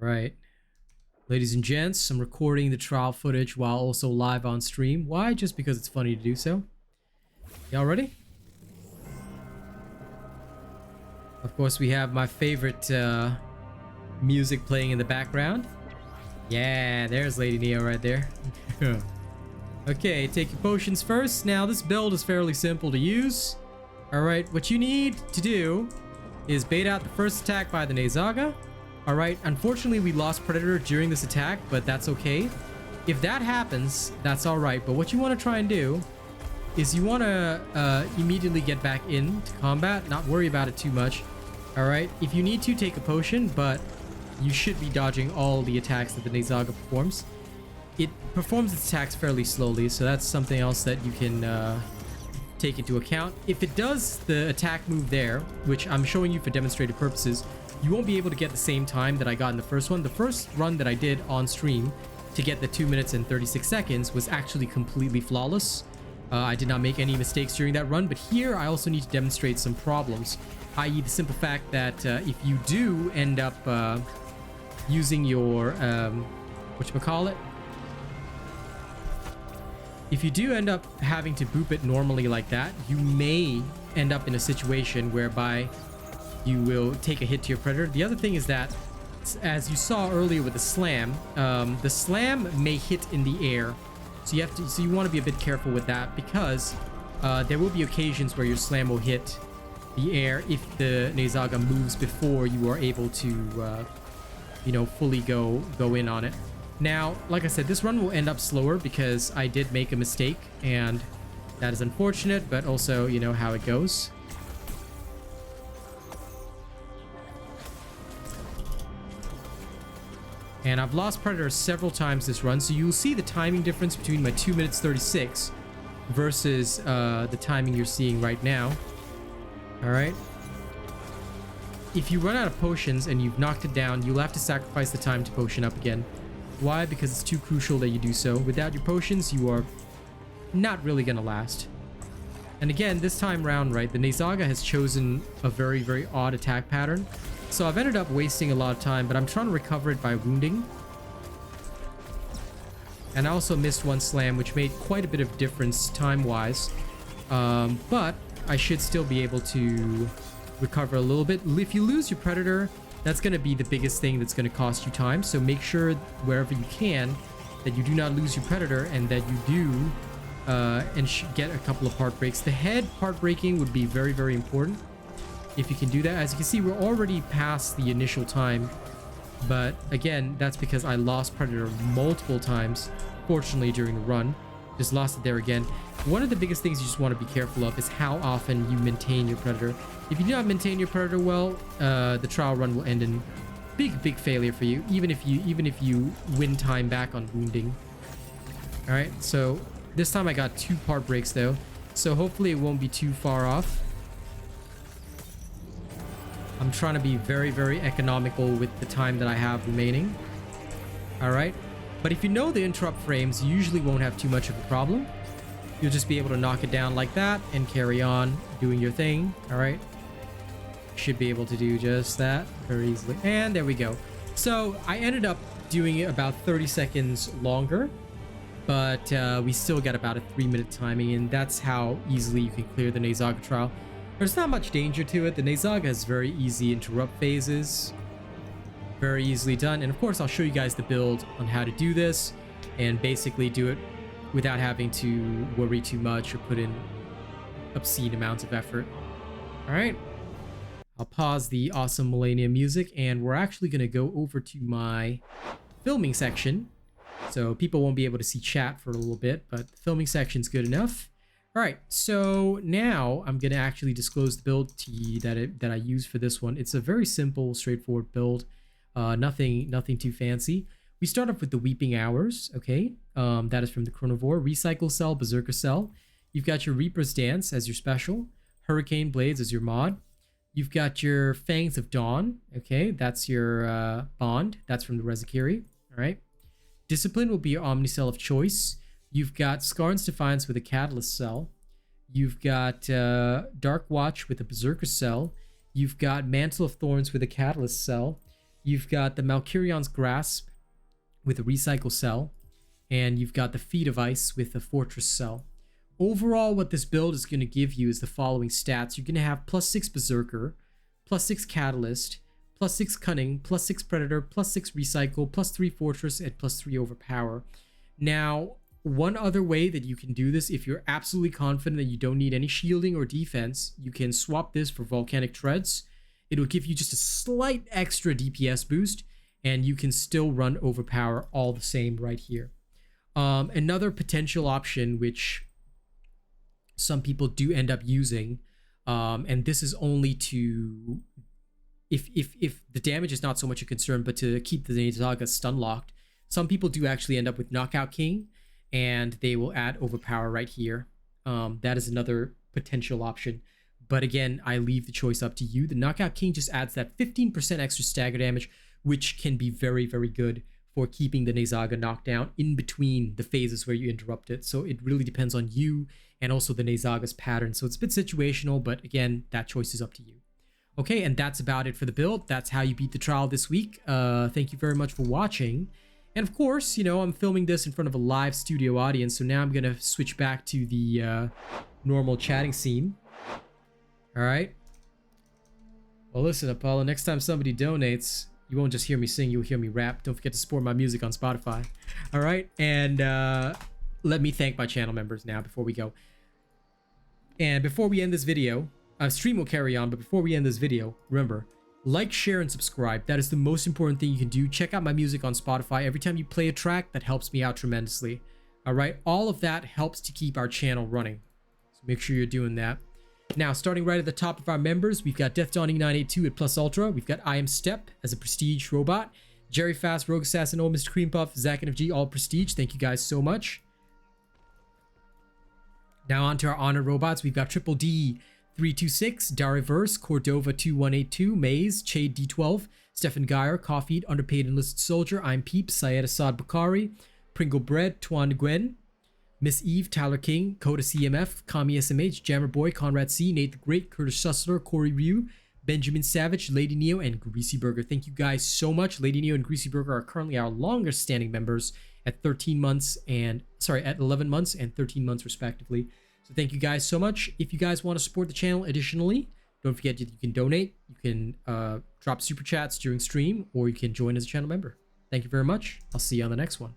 All right. Ladies and gents, I'm recording the trial footage while also live on stream. Why? Just because it's funny to do so. Y'all ready? Of course, we have my favorite music playing in the background. Yeah, there's Lady Neo right there. Okay, take your potions first. Now, this build is fairly simple to use. Alright, what you need to do is bait out the first attack by the Nayzaga. Alright, unfortunately we lost Predator during this attack, but that's okay. If that happens, that's alright. But what you want to try and do is you want to immediately get back into combat, not worry about it too much. Alright, if you need to, take a potion, but you should be dodging all the attacks that the Nayzaga performs. It performs its attacks fairly slowly, so that's something else that you can take into account. If it does the attack move there, which I'm showing you for demonstrative purposes, you won't be able to get the same time that I got in the first one. The first run that I did on stream to get the 2 minutes and 36 seconds was actually completely flawless. I did not make any mistakes during that run, but here I also need to demonstrate some problems, i.e. the simple fact that if you do end up using your whatchamacallit, if you do end up having to boop it normally like that, you may end up in a situation whereby you will take a hit to your Predator. The other thing is that, as you saw earlier with the slam may hit in the air, so you want to be a bit careful with that, because there will be occasions where your slam will hit the air if the Nayzaga moves before you are able to fully go in on it. Now, like I said, this run will end up slower because I did make a mistake, and that is unfortunate, but also, you know how it goes. And I've lost Predator several times this run, so you'll see the timing difference between my 2 minutes 36 versus the timing you're seeing right now. Alright. If you run out of potions and you've knocked it down, you'll have to sacrifice the time to potion up again. Why? Because it's too crucial that you do so. Without your potions, you are not really gonna last. And again, this time round, right, the Nayzaga has chosen a very, very odd attack pattern. So I've ended up wasting a lot of time, but I'm trying to recover it by wounding. And I also missed one slam, which made quite a bit of difference time-wise. But I should still be able to recover a little bit. If you lose your Predator, that's going to be the biggest thing that's going to cost you time. So make sure wherever you can that you do not lose your Predator, and that you do get a couple of part breaks. The head part breaking would be very, very important if you can do that. As you can see, we're already past the initial time, but again, that's because I lost Predator multiple times, fortunately, during the run. Just lost it there again. One of the biggest things you just want to be careful of is how often you maintain your Predator. If you do not maintain your Predator well, the trial run will end in big failure for you, even if you win time back on wounding. All right, so this time I got 2 part breaks though, so hopefully it won't be too far off. I'm trying to be very, very economical with the time that I have remaining. All right, but if you know the interrupt frames, you usually won't have too much of a problem. You'll just be able to knock it down like that and carry on doing your thing. All right, should be able to do just that very easily. And there we go. So I ended up doing it about 30 seconds longer, but we still got about a 3-minute timing, and that's how easily you can clear the Nayzaga trial. There's not much danger to it. The Nayzaga has very easy interrupt phases. Very easily done. And of course, I'll show you guys the build on how to do this and basically do it without having to worry too much or put in obscene amounts of effort. All right. I'll pause the awesome Millennium music, and we're actually going to go over to my filming section. So people won't be able to see chat for a little bit, but the filming section's good enough. All right, so now I'm going to actually disclose the build to you that I use for this one. It's a very simple, straightforward build. Nothing too fancy. We start off with the Weeping Hours, okay? That is from the Chronivore. Recycle Cell, Berserker Cell. You've got your Reaper's Dance as your special. Hurricane Blades as your mod. You've got your Fangs of Dawn, okay? That's your bond. That's from the Rezakiri, all right? Discipline will be your Omnicell of choice. You've got Skarn's Defiance with a Catalyst Cell. You've got Dark Watch with a Berserker Cell. You've got Mantle of Thorns with a Catalyst Cell. You've got the Malkurion's Grasp with a Recycle Cell, and you've got the Feet of Ice with a Fortress Cell. Overall, what this build is going to give you is the following stats. You're going to have +6 Berserker, +6 Catalyst, +6 Cunning, +6 Predator, +6 Recycle, +3 Fortress, and +3 Overpower. Now, one other way that you can do this, if you're absolutely confident that you don't need any shielding or defense, you can swap this for Volcanic Treads. It'll give you just a slight extra DPS boost, and you can still run Overpower all the same right here. Another potential option, which some people do end up using, and this is only to, if the damage is not so much a concern, but to keep the Nayzaga stun locked, some people do actually end up with Knockout King, and they will add Overpower right here. That is another potential option. But again, I leave the choice up to you. The Knockout King just adds that 15% extra stagger damage, which can be very, very good for keeping the Nayzaga knocked down in between the phases where you interrupt it. So it really depends on you and also the Nayzaga's pattern. So it's a bit situational, but again, that choice is up to you. Okay, and that's about it for the build. That's how you beat the trial this week. Thank you very much for watching. And of course, you know, I'm filming this in front of a live studio audience, so now I'm going to switch back to the normal chatting scene. All right. Well, listen, Apollo, next time somebody donates, you won't just hear me sing, you'll hear me rap. Don't forget to support my music on Spotify. All right. And let me thank my channel members now before we go. And before we end this video, stream will carry on, but before we end this video, remember, like, share, and subscribe. That is the most important thing you can do. Check out my music on Spotify. Every time you play a track, that helps me out tremendously. All right. All of that helps to keep our channel running. So make sure you're doing that. Now, starting right at the top of our members, we've got Death Dawning 982 at Plus Ultra. We've got I Am Step as a Prestige robot. Jerry Fast, Rogue Assassin, Old Mr. Cream Puff, Zach and FG, all Prestige. Thank you guys so much. Now on to our Honor robots. We've got Triple D 326, Dariverse, Cordova 2182, Maze, Chade D12, Stefan Geyer, Coffeed, Underpaid Enlisted Soldier, I'm Peep, Syed Assad Bukhari, Pringle Bread, Tuan Gwen, Miss Eve, Tyler King, Coda CMF, Kami SMH, Jammer Boy, Conrad C, Nate the Great, Curtis Sussler, Corey Ryu, Benjamin Savage, Lady Neo, and Greasy Burger. Thank you guys so much. Lady Neo and Greasy Burger are currently our longest standing members at 13 months and, at 11 months and 13 months respectively. So thank you guys so much. If you guys want to support the channel additionally, don't forget you can donate. You can drop super chats during stream, or you can join as a channel member. Thank you very much. I'll see you on the next one.